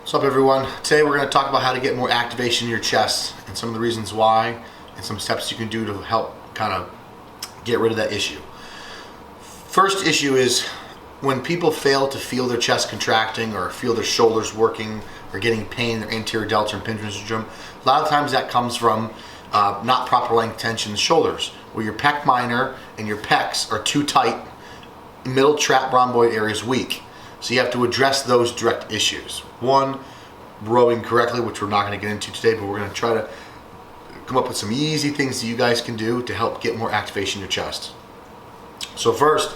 What's up, everyone? Today we're going to talk about how to get more activation in your chest and some of the reasons why and some steps you can do to help kind of get rid of that issue. First issue is when people fail to feel their chest contracting or feel their shoulders working or getting pain in their anterior deltoid impingement syndrome. A lot of times that comes from not proper length tension in the shoulders, where your pec minor and your pecs are too tight, middle trap rhomboid area is weak. So you have to address those direct issues. One, rowing correctly, which we're not going to get into today, but we're going to try to come up with some easy things that you guys can do to help get more activation in your chest. So first,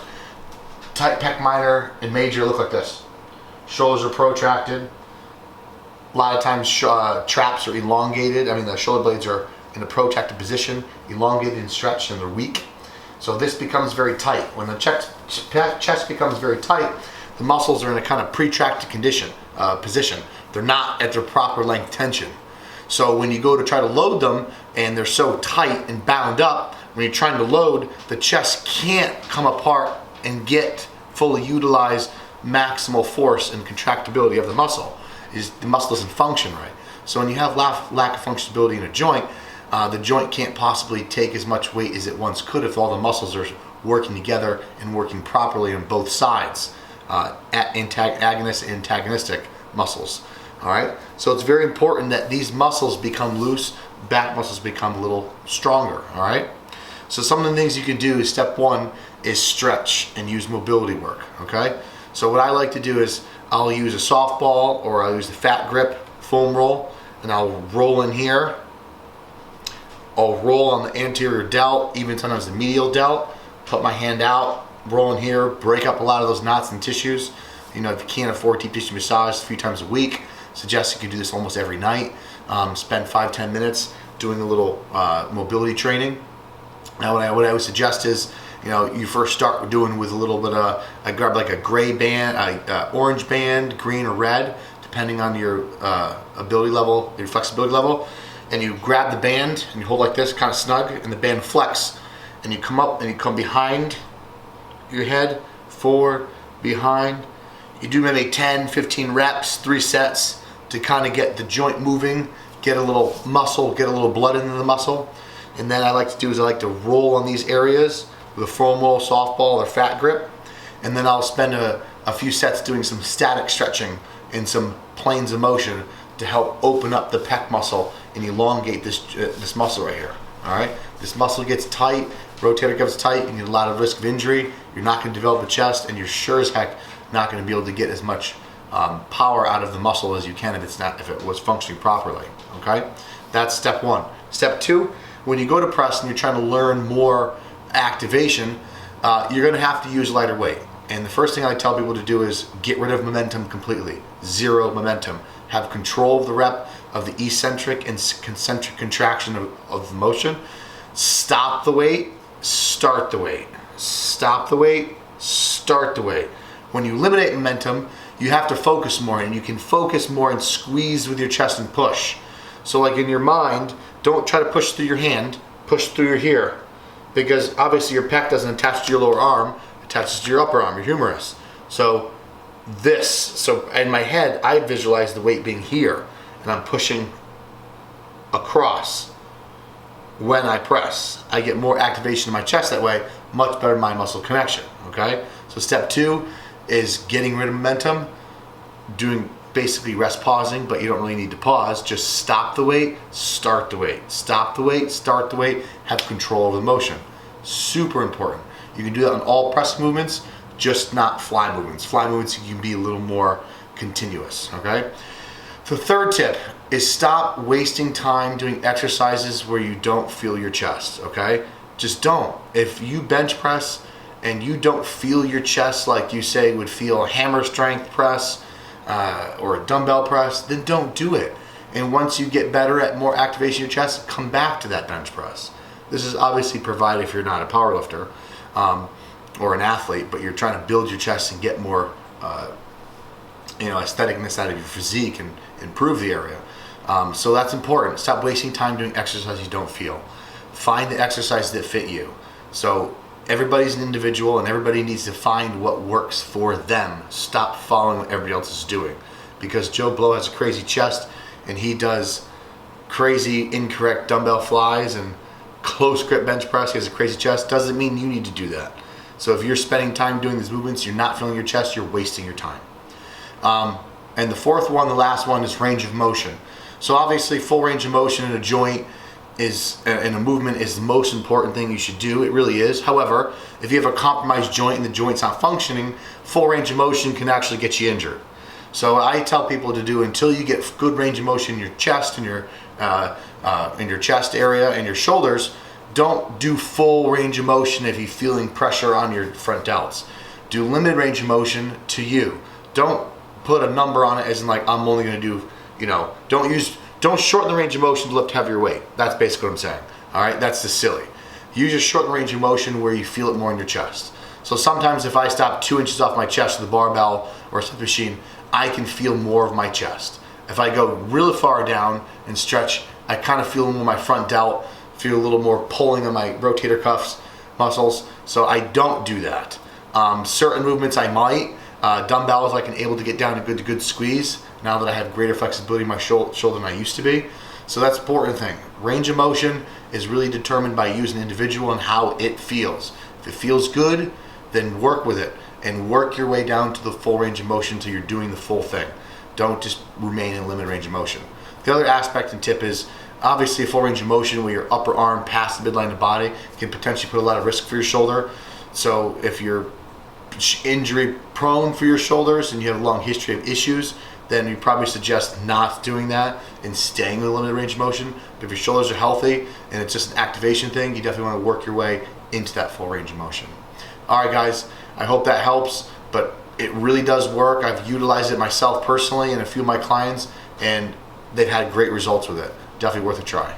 tight pec minor and major look like this. Shoulders are protracted. A lot of times traps are elongated. I mean, the shoulder blades are in a protracted position, elongated and stretched, and they're weak. So this becomes very tight. When the chest becomes very tight, the muscles are in a kind of protracted position. They're not at their proper length tension. So when you go to try to load them and they're so tight and bound up, when you're trying to load, the chest can't come apart and get fully utilize maximal force and contractibility of the muscle. The muscle doesn't function right. So when you have lack of functionality in a joint, the joint can't possibly take as much weight as it once could if all the muscles are working together and working properly on both sides. Agonist and antagonistic muscles. All right, so it's very important that these muscles become loose, back muscles become a little stronger. All right, so some of the things you can do is step one is stretch and use mobility work. Okay, so what I like to do is I'll use a softball or I'll use the fat grip foam roll, and I'll roll in here. I'll roll on the anterior delt, even sometimes the medial delt, put my hand out, roll in here, break up a lot of those knots and tissues. You know, if you can't afford deep tissue massage a few times a week, suggest you can do this almost every night. Spend 5-10 minutes doing a little mobility training. Now what I would suggest is, you know, you first start doing with a little bit of, I grab like a gray band, orange band, green or red, depending on your ability level, your flexibility level. And you grab the band and you hold like this, kind of snug, and the band flex. And you come up and you come behind your head, forward, behind. You do maybe 10, 15 reps, 3 sets to kind of get the joint moving, get a little muscle, get a little blood into the muscle. And then I like to do is I like to roll on these areas with a foam roll, softball, or fat grip. And then I'll spend a few sets doing some static stretching and some planes of motion to help open up the pec muscle and elongate this muscle right here. All right, this muscle gets tight, rotator cuff is tight, you need a lot of risk of injury. You're not going to develop a chest, and you're sure as heck not going to be able to get as much power out of the muscle as you can if it was functioning properly. Okay, that's step one. Step two, when you go to press and you're trying to learn more activation, you're going to have to use lighter weight. And the first thing I tell people to do is get rid of momentum completely. Zero momentum. Have control of the rep of the eccentric and concentric contraction of the motion. Stop the weight, start the weight. Stop the weight, start the weight. When you eliminate momentum, you have to focus more, and you can focus more and squeeze with your chest and push. So like in your mind, don't try to push through your hand, push through your here, because obviously your pec doesn't attach to your lower arm, it attaches to your upper arm, your humerus. So in my head, I visualize the weight being here, and I'm pushing across. When I press, I get more activation in my chest that way, much better mind muscle connection. Okay, so step two is getting rid of momentum, doing basically rest pausing, but you don't really need to pause. Just stop the weight, start the weight, stop the weight, start the weight, have control of the motion. Super important. You can do that on all press movements, just not fly movements. Fly movements, you can be a little more continuous. Okay, the third tip is stop wasting time doing exercises where you don't feel your chest. Okay, just don't. If you bench press and you don't feel your chest like you say would feel a hammer strength press or a dumbbell press, then don't do it. And once you get better at more activation of your chest, come back to that bench press. This is obviously provided if you're not a power lifter or an athlete, but you're trying to build your chest and get more aestheticness out of your physique and improve the area. So that's important. Stop wasting time doing exercises you don't feel. Find the exercises that fit you. So everybody's an individual and everybody needs to find what works for them. Stop following what everybody else is doing. because Joe Blow has a crazy chest and he does crazy incorrect dumbbell flies and close grip bench press. He has a crazy chest. Doesn't mean you need to do that. So if you're spending time doing these movements, you're not feeling your chest, you're wasting your time. And the fourth one, the last one, is range of motion. So obviously full range of motion in a joint in a movement is the most important thing you should do. It really is. However, if you have a compromised joint and the joint's not functioning, full range of motion can actually get you injured. So I tell people to do, until you get good range of motion in your chest and in your chest area and your shoulders, don't do full range of motion if you're feeling pressure on your front delts. Do limited range of motion to you. Don't put a number on it as in like, I'm only going to do, don't shorten the range of motion to lift heavier weight. That's basically what I'm saying. All right, that's just silly. You just shorten the range of motion where you feel it more in your chest. So sometimes if I stop 2 inches off my chest with a barbell or a step machine, I can feel more of my chest. If I go really far down and stretch, I kind of feel more my front delt, feel a little more pulling on my rotator cuffs muscles. So I don't do that. Certain movements I might. Dumbbells I can able to get down to good squeeze now that I have greater flexibility in my shoulder than I used to be. So that's an important thing. Range of motion is really determined by using the individual and how it feels. If it feels good, then work with it and work your way down to the full range of motion until you're doing the full thing. Don't just remain in limited range of motion. The other aspect and tip is obviously a full range of motion where your upper arm past the midline of the body can potentially put a lot of risk for your shoulder. So if you're injury prone for your shoulders and you have a long history of issues, then we probably suggest not doing that and staying with a limited range of motion. But if your shoulders are healthy and it's just an activation thing, you definitely want to work your way into that full range of motion. All right, guys, I hope that helps, but it really does work. I've utilized it myself personally and a few of my clients, and they've had great results with it. Definitely worth a try.